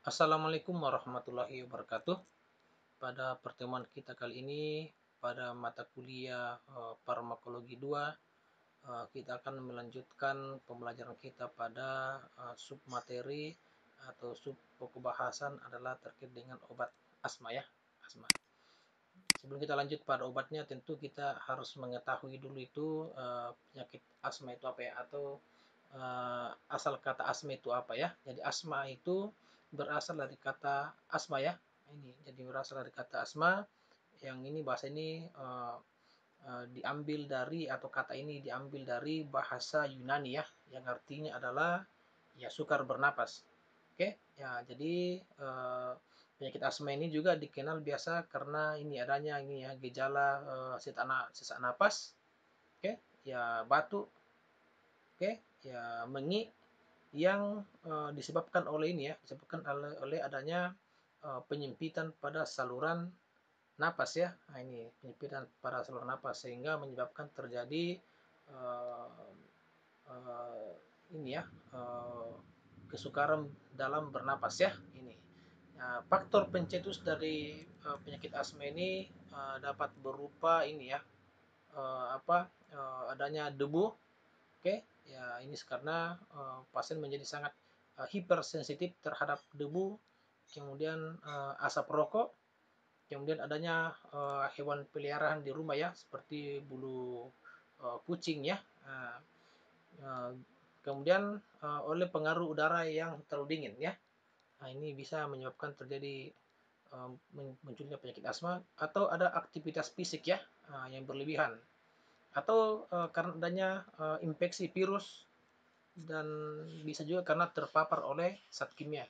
Assalamualaikum warahmatullahi wabarakatuh. Pada pertemuan kita kali ini, pada mata kuliah Farmakologi 2, kita akan melanjutkan pembelajaran kita pada submateri atau sub pokok bahasan adalah terkait dengan obat asma ya, asma. Sebelum kita lanjut pada obatnya, tentu kita harus mengetahui dulu itu penyakit asma itu apa ya, atau asal kata asma itu apa ya. Jadi asma itu berasal dari kata asma ya. Ini jadi berasal dari kata asma yang ini bahasa ini diambil dari atau kata ini diambil dari bahasa Yunani ya, yang artinya adalah ya sukar bernapas. Oke, ya jadi penyakit asma ini juga dikenal biasa karena ini adanya ini ya gejala sesak napas, oke, ya batuk, oke, ya mengi yang disebabkan oleh ini ya, disebabkan oleh adanya penyempitan pada saluran napas ya. Nah, ini penyempitan pada saluran napas sehingga menyebabkan terjadi uh, uh, ini ya kesukaran dalam bernapas ya ini. Nah, faktor pencetus dari penyakit asma ini dapat berupa ini ya adanya debu. Oke, ya ini karena pasien menjadi sangat hipersensitif terhadap debu, kemudian asap rokok, kemudian adanya hewan peliharaan di rumah ya, seperti bulu kucing ya. Uh, Kemudian oleh pengaruh udara yang terlalu dingin ya. Nah, ini bisa menyebabkan terjadi munculnya penyakit asma atau ada aktivitas fisik ya yang berlebihan atau karena adanya infeksi virus dan bisa juga karena terpapar oleh zat kimia.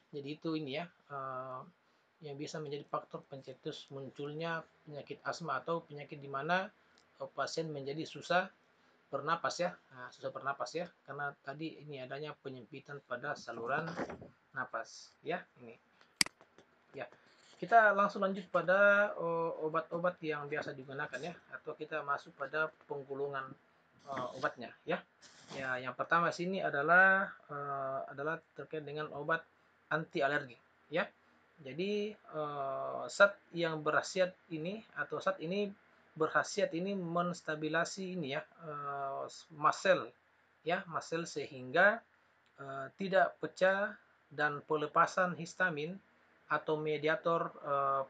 Jadi itu ini ya yang bisa menjadi faktor pencetus munculnya penyakit asma atau penyakit di mana pasien menjadi susah bernapas ya, susah bernapas ya, karena tadi ini adanya penyempitan pada saluran napas ya ini. Ya, kita langsung lanjut pada obat-obat yang biasa digunakan ya, atau kita masuk pada penggolongan obatnya ya. Ya, yang pertama sini adalah terkait dengan obat anti alergi ya. Jadi zat yang berkhasiat ini atau zat ini berkhasiat ini menstabilasi ini ya mast ya, mast sehingga tidak pecah dan pelepasan histamin atau mediator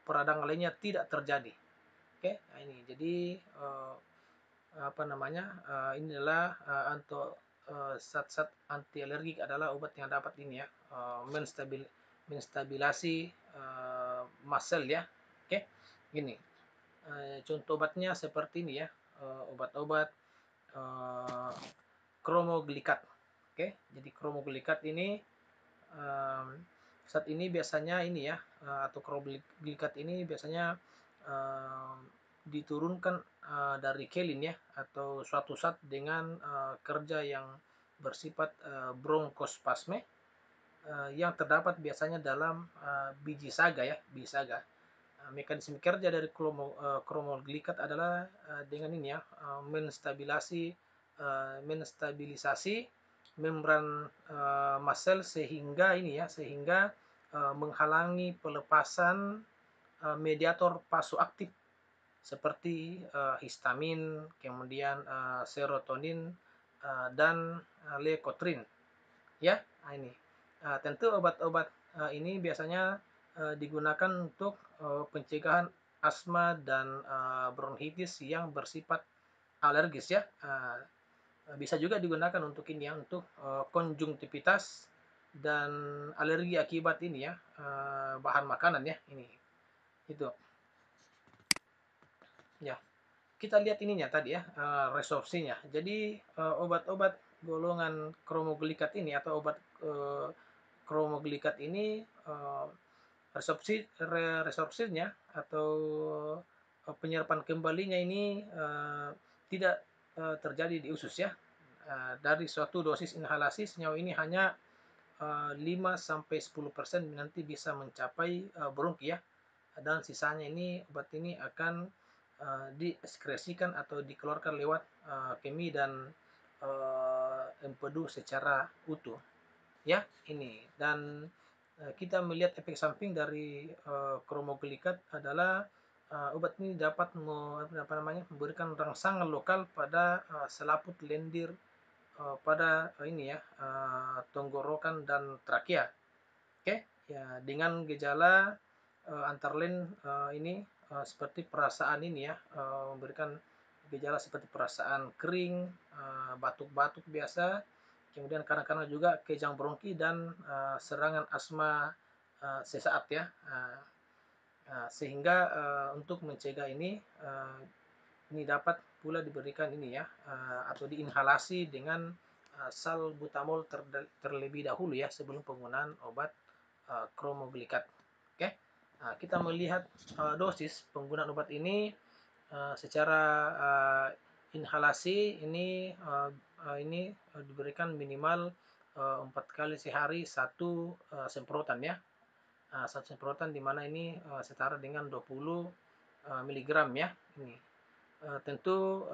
peradang lainnya tidak terjadi. Oke, nah ini jadi apa namanya? Ini adalah untuk zat-zat anti alergik adalah obat yang dapat ini ya menstabilasi muscle ya. Oke, gini. Contoh obatnya seperti ini ya, obat-obat uh, kromoglikat. Oke, jadi kromoglikat ini saat ini biasanya ini ya atau kromoglikat ini biasanya uh, diturunkan dari kelin ya atau suatu zat dengan kerja yang bersifat bronkospasme yang terdapat biasanya dalam biji saga ya, biji saga. Mekanisme kerja dari kromoglikat adalah dengan ini ya menstabilisasi membran mast sehingga ini ya sehingga menghalangi pelepasan mediator vasoaktif seperti histamin, kemudian serotonin dan leukotrin ya. Nah, ini tentu obat-obat ini biasanya digunakan untuk pencegahan asma dan bronkitis yang bersifat alergis ya. Bisa juga digunakan untuk ini ya untuk konjungtivitas dan alergi akibat ini ya bahan makanan ya ini itu ya. Kita lihat ininya tadi ya resorpsinya. Jadi obat-obat golongan kromoglikat ini atau obat kromoglikat ini resorpsinya atau penyerapan kembalinya ini tidak terjadi di usus ya. Dari suatu dosis inhalasi sejauh ini hanya 5 sampai 10% nanti bisa mencapai bronki ya. Dan sisanya ini obat ini akan dieskresikan atau dikeluarkan lewat kemih dan empedu secara utuh ya ini. Dan kita melihat efek samping dari kromoglikat adalah obat ini dapat memberikan rangsangan lokal pada selaput lendir pada ini ya tenggorokan dan trakea. Oke, ya dengan gejala antara lain ini seperti perasaan ini ya memberikan gejala seperti perasaan kering, batuk-batuk biasa, kemudian kadang-kadang juga kejang bronki dan serangan asma sesaat ya. Sehingga untuk mencegah ini dapat pula diberikan ini ya atau diinhalasi dengan salbutamol terlebih dahulu ya sebelum penggunaan obat kromoglikat. Oke, kita melihat dosis penggunaan obat ini secara inhalasi ini diberikan minimal 4 kali sehari satu semprotan ya. Satu semprotan di mana ini setara dengan 20 miligram ya. Ini tentu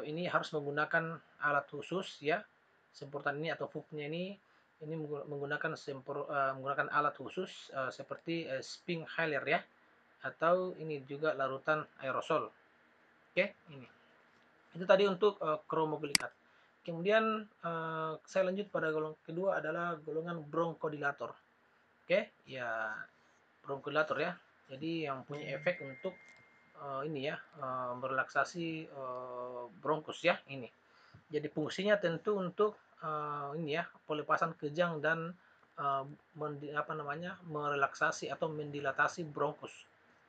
ini harus menggunakan alat khusus ya. Semprotan ini atau pupnya ini menggunakan menggunakan alat khusus seperti spring inhaler ya, atau ini juga larutan aerosol. Oke, ini. Itu tadi untuk kromoglikat. Kemudian saya lanjut pada golongan kedua adalah golongan bronkodilator. Oke, ya bronkodilator ya. Jadi yang punya efek untuk ini ya merelaksasi bronkus ya ini. Jadi fungsinya tentu untuk ini ya pelepasan kejang dan merelaksasi atau mendilatasi bronkus.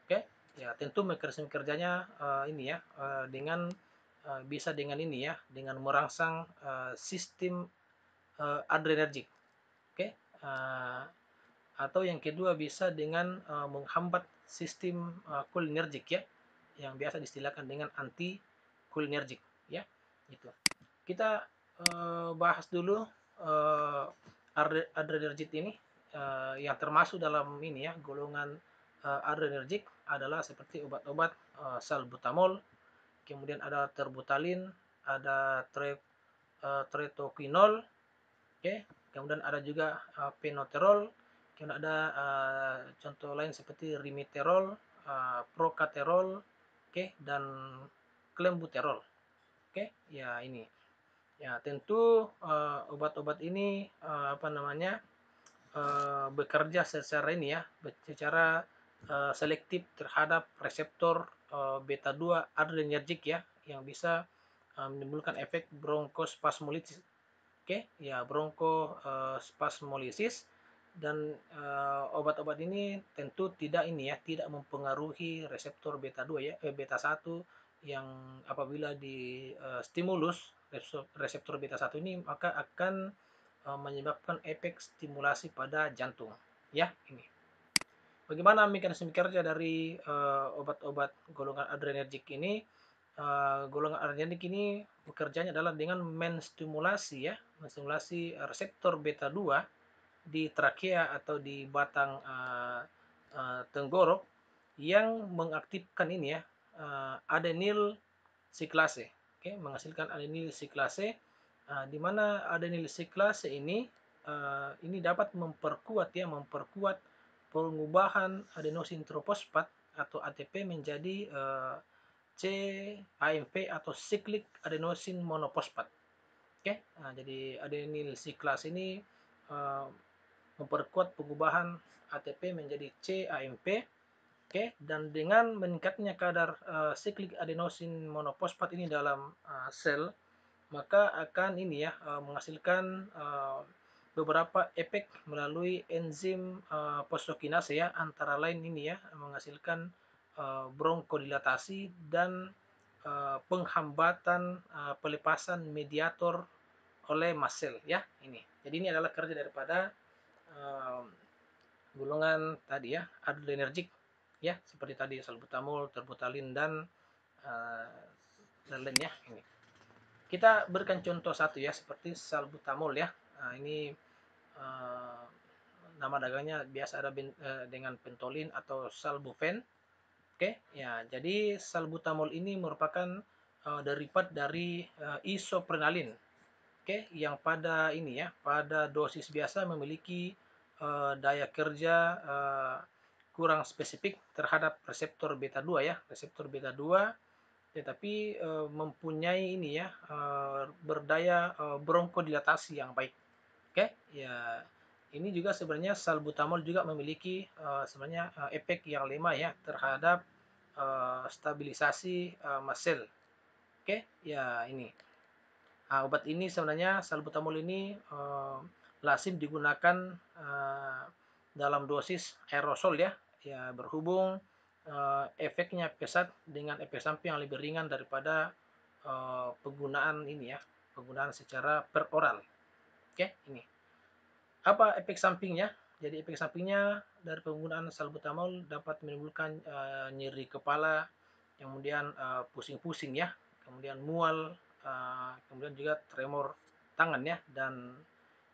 Oke, ya tentu mekanisme kerjanya ini ya dengan bisa dengan ini ya dengan merangsang sistem adrenergik. Oke, atau yang kedua bisa dengan menghambat sistem cholinergic ya, yang biasa distilahkan dengan anti cholinergic ya. Gitu. Kita bahas dulu adrenergic ini yang termasuk dalam ini ya golongan adrenergic adalah seperti obat-obat salbutamol, kemudian ada terbutalin, ada tretoquinol, okay. Kemudian ada juga penoterol, kemudian ada contoh lain seperti rimiterol, procaterol, okay, dan clenbuterol. Oke, ya ini. Ya, tentu obat-obat ini bekerja secara ini ya, secara selektif terhadap reseptor beta 2 adrenergic ya, yang bisa menimbulkan efek bronkospasmolitis. Oke, ya bronkospasmolisis dan obat-obat ini tentu tidak ini ya, tidak mempengaruhi reseptor beta 2 ya, beta 1 yang apabila di stimulus reseptor beta 1 ini maka akan menyebabkan efek stimulasi pada jantung ya ini. Bagaimana mekanisme kerja dari obat-obat golongan adrenergic ini? Golongan adrenergic ini bekerjanya adalah dengan menstimulasi reseptor beta 2 di trakea atau di batang tenggorok yang mengaktifkan ini ya adenyl siklase, menghasilkan adenyl siklase, di mana adenyl siklase ini dapat memperkuat pengubahan adenosin trifosfat atau ATP menjadi CAMP atau cyclic adenosine monofosfat. Oke, jadi adenyl siklase ini memperkuat pengubahan ATP menjadi CAMP. Oke, dan dengan meningkatnya kadar cyclic adenosine monofosfat ini dalam sel, maka akan ini ya menghasilkan beberapa efek melalui enzim fosfokinase ya, antara lain ini ya menghasilkan bronkodilatasi dan penghambatan pelepasan mediator oleh mast cell ya ini. Jadi ini adalah kerja daripada golongan tadi ya adrenergic ya, seperti tadi salbutamol, terbutalin dan lain ya ini. Kita berikan contoh satu ya, seperti salbutamol ya. Ini nama dagangnya biasa ada dengan pentolin atau salbufen. Oke, ya. Jadi salbutamol ini merupakan derivat dari isoprenalin. Oke, yang pada ini ya, pada dosis biasa memiliki daya kerja kurang spesifik terhadap reseptor beta 2 ya, reseptor beta 2, tetapi mempunyai ini ya, berdaya bronkodilatasi yang baik. Oke, ya ini juga sebenarnya salbutamol juga memiliki sebenarnya efek yang lemah ya terhadap stabilisasi mast cell. Oke, ya ini. Obat ini sebenarnya salbutamol ini lazim digunakan dalam dosis aerosol ya. Ya berhubung efeknya pesat dengan efek samping yang lebih ringan daripada penggunaan ini ya, penggunaan secara peroral. Oke, ini. Apa efek sampingnya? Jadi efek sampingnya dari penggunaan salbutamol dapat menimbulkan nyeri kepala, kemudian pusing-pusing ya, kemudian mual, kemudian juga tremor tangan ya, dan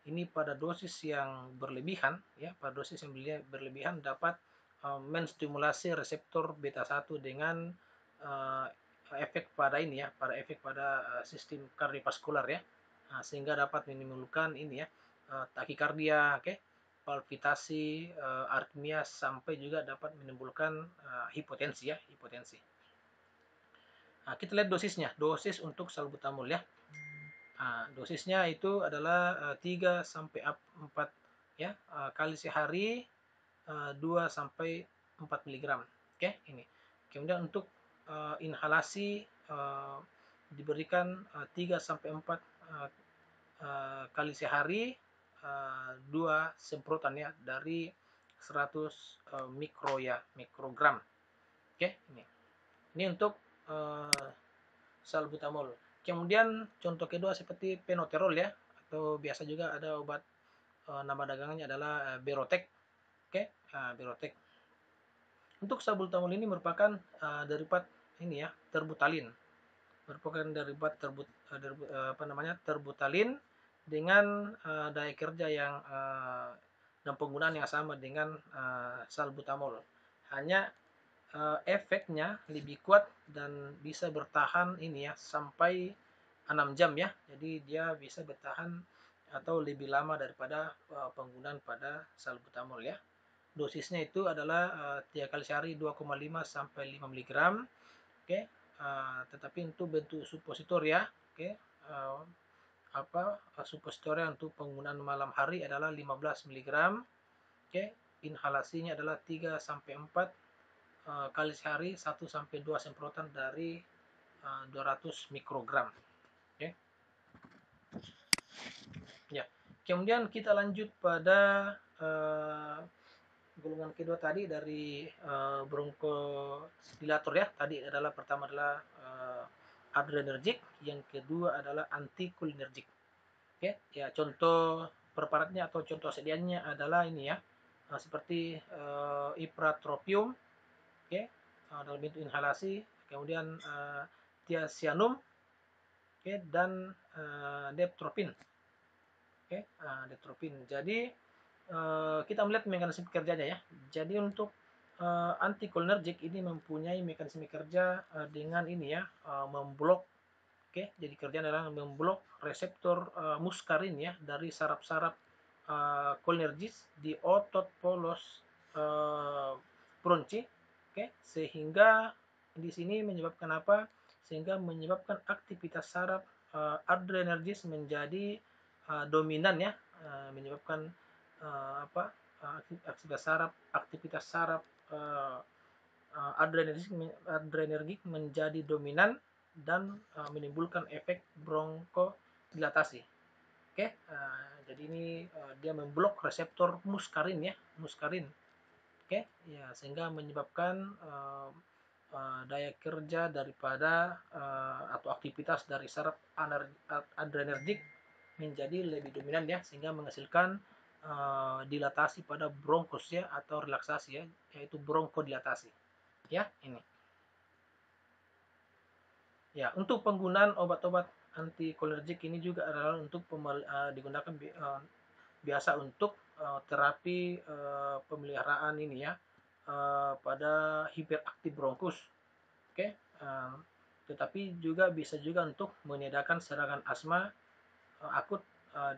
ini pada dosis yang berlebihan ya, pada dosis yang berlebihan dapat menstimulasi reseptor beta 1 dengan efek pada ini ya, pada efek pada sistem kardiovaskular ya. Sehingga dapat menimbulkan ini ya, takikardia, okay, palpitasi, aritmia, sampai juga dapat menimbulkan hipotensi ya, hipotensi. Kita lihat dosisnya, dosis untuk salbutamol ya. Dosisnya itu adalah 3 sampai 4 ya, kali sehari 2 sampai 4 mg. Oke, ini. Kemudian untuk inhalasi diberikan 3 sampai 4 kali sehari 2 semprotan ya dari 100 mikrogram. Oke, ini. Ini untuk salbutamol. Kemudian contoh kedua seperti penoterol ya, atau biasa juga ada obat nama dagangannya adalah Berotek. Oke, Berotek. Untuk salbutamol ini merupakan derivat ini ya, terbutalin. Merupakan derivat terbutalin dengan daya kerja yang dan penggunaan yang sama dengan salbutamol. Hanya efeknya lebih kuat dan bisa bertahan ini ya sampai 6 jam ya. Jadi dia bisa bertahan atau lebih lama daripada penggunaan pada salbutamol ya. Dosisnya itu adalah 3 kali sehari 2,5 sampai 5 mg. Oke. Tetapi untuk bentuk supositor ya, oke. Supositoria untuk penggunaan malam hari adalah 15 mg. Oke. Inhalasinya adalah 3 sampai 4 kali sehari 1 sampai 2 semprotan dari 200 mikrogram. Oke. Ya. Kemudian kita lanjut pada golongan kedua tadi dari bronkodilator ya. Tadi adalah pertama adalah adrenergic, yang kedua adalah antikolinergic. Oke, ya contoh preparatnya atau contoh sedianya adalah ini ya. Seperti ipratropium, oke, dalam bentuk inhalasi, kemudian thiazianum, oke, dan deptropin. Oke, deptropin. Jadi kita melihat mekanisme kerjanya ya. Jadi untuk antikolinergic ini mempunyai mekanisme kerja dengan ini ya, memblok. Oke, jadi kerjanya adalah memblok reseptor muskarin ya dari saraf-saraf kolinergis di otot polos bronchi. Oke, sehingga di sini menyebabkan apa? Sehingga menyebabkan aktivitas saraf adrenergis menjadi dominan ya, menyebabkan aktivitas saraf adrenergik menjadi dominan dan menimbulkan efek bronkodilatasi. Oke, jadi ini dia memblok reseptor muskarin ya, muskarin. Oke, ya sehingga menyebabkan daya kerja daripada atau aktivitas dari saraf adrenergik menjadi lebih dominan ya, sehingga menghasilkan dilatasi pada bronkos ya, atau relaksasi ya, yaitu bronkodilatasi. Ya, ini. Ya, untuk penggunaan obat-obat antikolinergik ini juga adalah untuk digunakan biasa untuk terapi pemeliharaan ini ya, pada hiperaktif bronkus. Oke, tetapi juga bisa juga untuk meniadakan serangan asma akut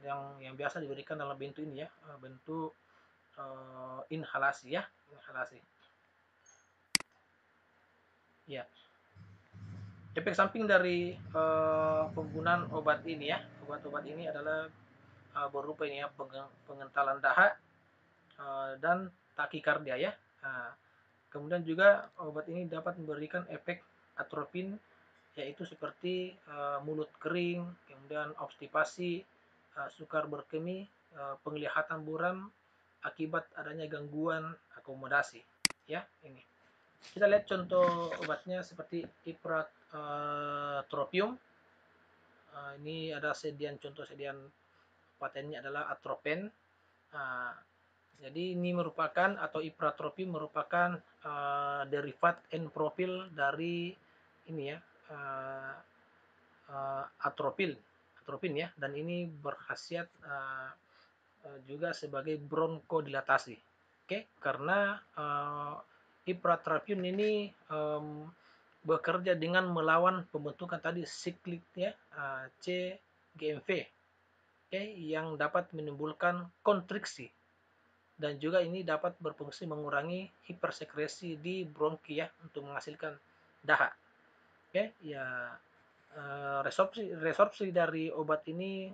yang biasa diberikan dalam bentuk ini ya, bentuk inhalasi ya, inhalasi. Ya, efek samping dari penggunaan obat ini ya, obat-obat ini adalah berupa ini ya, pengentalan dahak dan takikardia ya. Nah, kemudian juga obat ini dapat memberikan efek atropin, yaitu seperti mulut kering, kemudian obstipasi, sukar berkemih, penglihatan buram akibat adanya gangguan akomodasi. Ya, ini. Kita lihat contoh obatnya seperti ipratropium. Ini ada contoh sediaan patennya adalah atropen. Nah, jadi ini merupakan atau ipratropium merupakan derivat N-profil dari ini ya, atropin ya, dan ini berkhasiat juga sebagai bronkodilatasi. Oke, karena ipratropium ini bekerja dengan melawan pembentukan tadi siklik ya, CGMV, oke, yang dapat menimbulkan kontriksi, dan juga ini dapat berfungsi mengurangi hipersekresi di bronki ya, untuk menghasilkan dahak. Oke, ya, resorpsi dari obat ini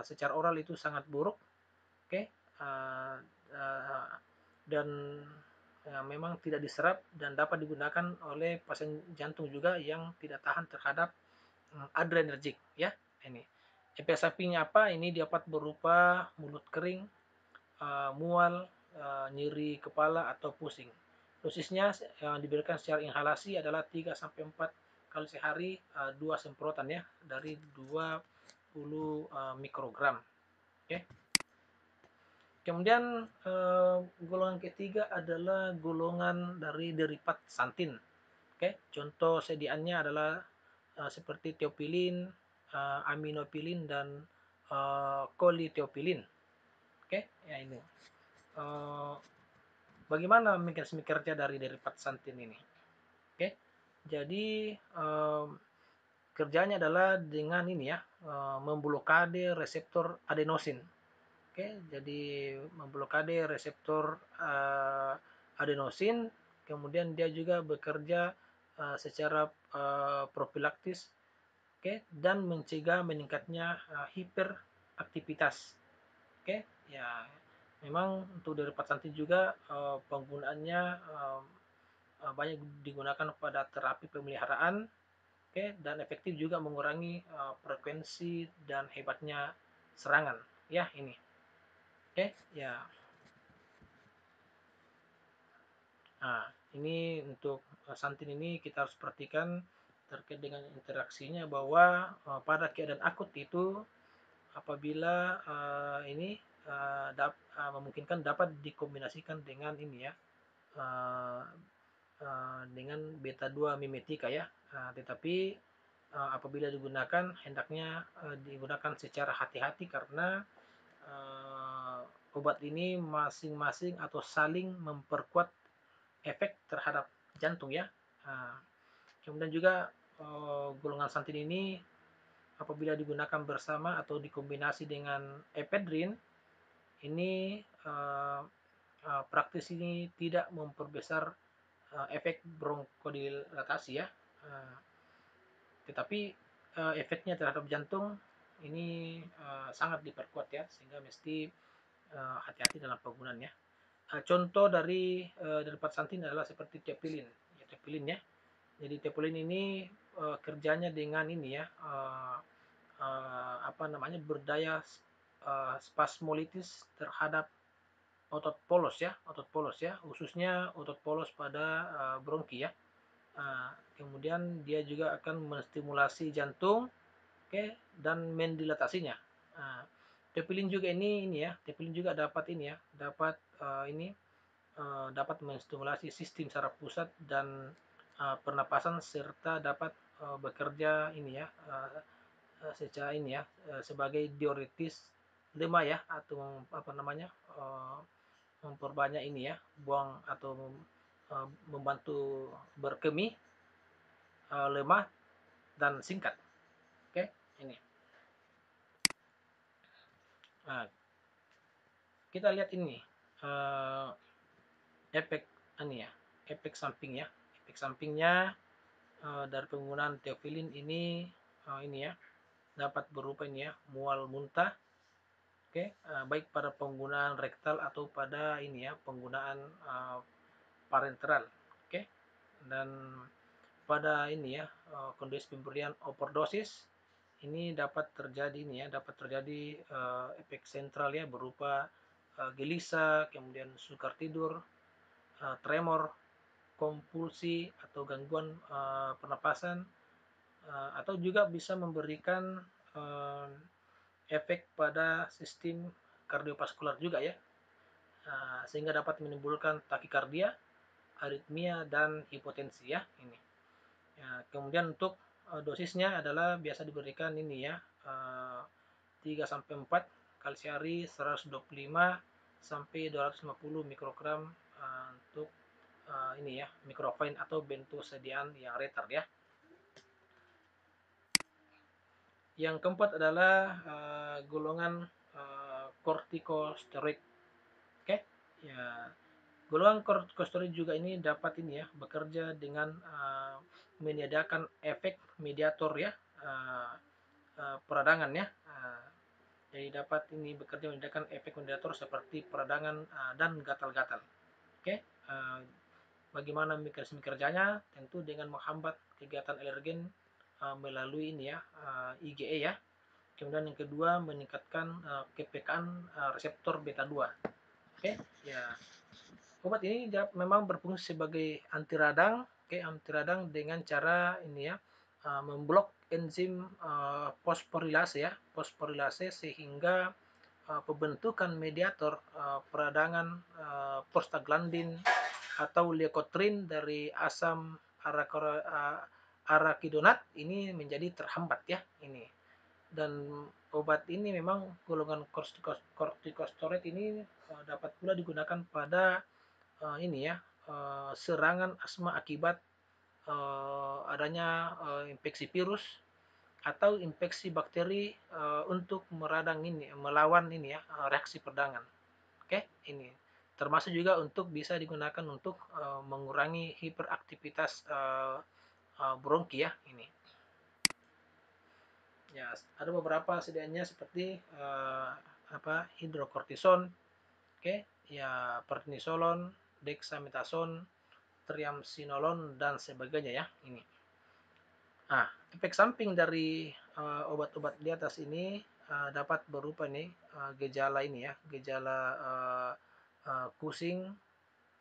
secara oral itu sangat buruk. Oke, dan memang tidak diserap dan dapat digunakan oleh pasien jantung juga yang tidak tahan terhadap adrenergik ya. Ini efek sampingnya apa? Ini dapat berupa mulut kering, mual, nyeri kepala atau pusing. Dosisnya yang diberikan secara inhalasi adalah 3 sampai 4 kali sehari, 2 semprotan ya, dari 20 mikrogram. Oke. Kemudian golongan ketiga adalah golongan dari derivat santin. Oke, contoh sediaannya adalah seperti teopilin, aminopilin dan koliteopilin. Oke, ya ini. Bagaimana mekanisme kerja dari derivat santin ini? Oke, jadi kerjanya adalah dengan ini ya, memblokade reseptor adenosin. Oke, jadi memblokade reseptor adenosin, kemudian dia juga bekerja secara profilaktis, oke, dan mencegah meningkatnya hiperaktivitas. Oke, ya memang untuk derivat santin juga penggunaannya banyak digunakan pada terapi pemeliharaan, oke, dan efektif juga mengurangi frekuensi dan hebatnya serangan. Ya, ini. Oke, ya. Nah, ini untuk santin ini kita harus perhatikan terkait dengan interaksinya, bahwa pada keadaan akut itu apabila ini memungkinkan dapat dikombinasikan dengan ini ya, dengan beta 2 mimetika ya. Tetapi apabila digunakan hendaknya digunakan secara hati-hati, karena obat ini masing-masing atau saling memperkuat efek terhadap jantung ya. Kemudian juga golongan santin ini apabila digunakan bersama atau dikombinasi dengan ephedrine, ini praktis ini tidak memperbesar efek bronkodilatasi ya, tetapi efeknya terhadap jantung ini sangat diperkuat ya, sehingga mesti hati-hati dalam penggunaannya. Contoh dari derivat santin adalah seperti teopilin, ya, teopilin ya. Jadi teopilin ini kerjanya dengan ini ya, apa namanya, berdaya spasmolitis terhadap otot polos ya, khususnya otot polos pada bronki ya. Kemudian dia juga akan menstimulasi jantung, oke, dan mendilatasinya. Teopilin juga ini ya, teopilin juga dapat ini ya, dapat ini dapat menstimulasi sistem saraf pusat dan pernapasan, serta dapat bekerja ini ya, secara ini ya, sebagai diuretis lemak ya, atau apa namanya, memperbanyak ini ya, buang atau membantu berkemih lemah dan singkat. Oke, ini. Nah, kita lihat ini uh, efek ini ya, efek samping ya. Efek sampingnya dari penggunaan teofilin ini ya dapat berupa ini ya mual muntah, oke, baik pada penggunaan rektal atau pada ini ya penggunaan parenteral, oke. Dan pada ini ya kondisi pemberian overdosis ini dapat terjadi efek sentral ya berupa gelisah, kemudian sukar tidur, tremor, kompulsi atau gangguan pernapasan, atau juga bisa memberikan uh, efek pada sistem kardiovaskular juga ya, sehingga dapat menimbulkan takikardia, aritmia dan hipotensi ya ini. Ya, kemudian untuk dosisnya adalah biasa diberikan ini ya 3 sampai 4 kali sehari 125 sampai 250 mikrogram untuk ini ya mikrofine atau bentosedian yang retard ya. Yang keempat adalah golongan kortikosteroid. Oke, ya golongan kortikosteroid juga ini dapat ini ya bekerja dengan menyediakan efek mediator ya peradangan ya. Jadi dapat ini bekerja menyediakan efek mediator seperti peradangan dan gatal-gatal. Oke, bagaimana mekanisme kerjanya? Tentu dengan menghambat kegiatan alergen melalui ini ya IgE ya. Kemudian yang kedua meningkatkan kepekaan reseptor beta 2. Oke, ya. Obat ini memang berfungsi sebagai anti radang, anti radang dengan cara ini ya memblok enzim fosforilase sehingga pembentukan mediator peradangan prostaglandin atau leukotrin dari asam arakidonat ini menjadi terhambat ya ini. Dan obat ini memang golongan kortikosteroid ini dapat pula digunakan pada ini ya serangan asma akibat adanya infeksi virus atau infeksi bakteri untuk melawan ini ya reaksi peradangan. Oke, ini termasuk juga untuk bisa digunakan untuk mengurangi hiperaktivitas bronki ya ini. Ya, ada beberapa sedianya seperti hidrokortison, oke, ya prednisolon, dexamethasone, triamcinolone dan sebagainya ya ini. Nah, efek samping dari obat-obat di atas ini dapat berupa nih gejala ini ya, gejala Cushing,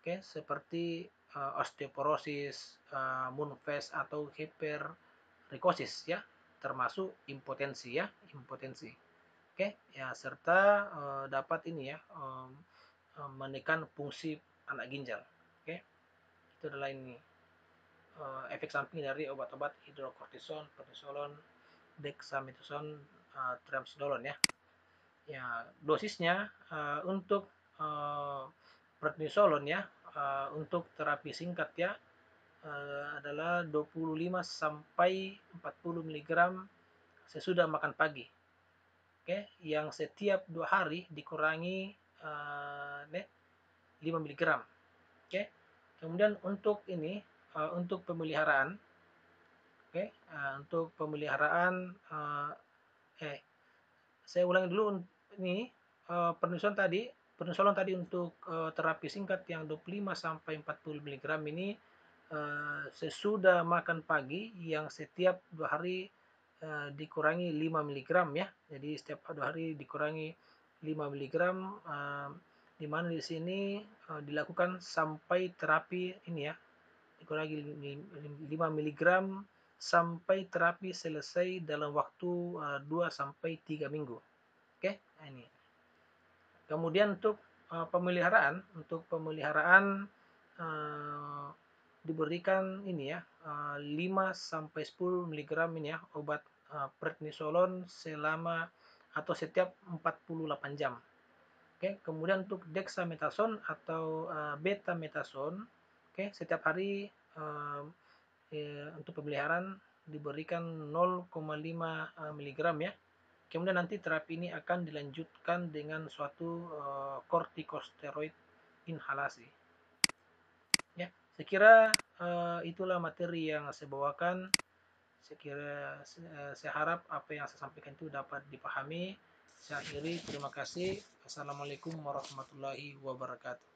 oke, seperti osteoporosis, moonphase atau hiperrikosis ya, termasuk impotensi ya, impotensi. Oke, ya serta dapat ini ya menekan fungsi anak ginjal. Oke, itu adalah ini efek samping dari obat-obat hidrokortison, prednisolon, dexamethasone, triamcinolone ya. Ya, dosisnya untuk prednisolon ya untuk terapi singkat ya adalah 25 sampai 40 mg sesudah makan pagi. Oke, yang setiap 2 hari dikurangi 5 mg. Oke. Kemudian untuk ini untuk pemeliharaan, oke, untuk pemeliharaan saya ulangi dulu ini prednisolon tadi untuk terapi singkat yang 25 sampai 40 mg ini sesudah makan pagi yang setiap 2 hari dikurangi 5 mg ya. Jadi setiap 2 hari dikurangi 5 mg di mana di sini dilakukan sampai terapi ini ya dikurangi 5 mg sampai terapi selesai dalam waktu 2 sampai 3 minggu. Oke, nah ini. Kemudian untuk pemeliharaan diberikan ini ya 5 sampai 10 mg ini ya obat prednisolon selama atau setiap 48 jam. Oke, kemudian untuk dexamethasone atau betamethasone, oke, setiap hari untuk pemeliharaan diberikan 0,5 mg ya. Kemudian nanti terapi ini akan dilanjutkan dengan suatu kortikosteroid inhalasi. Ya, saya kira itulah materi yang saya bawakan. Saya kira saya harap apa yang saya sampaikan itu dapat dipahami. Saya akhiri, terima kasih. Assalamualaikum warahmatullahi wabarakatuh.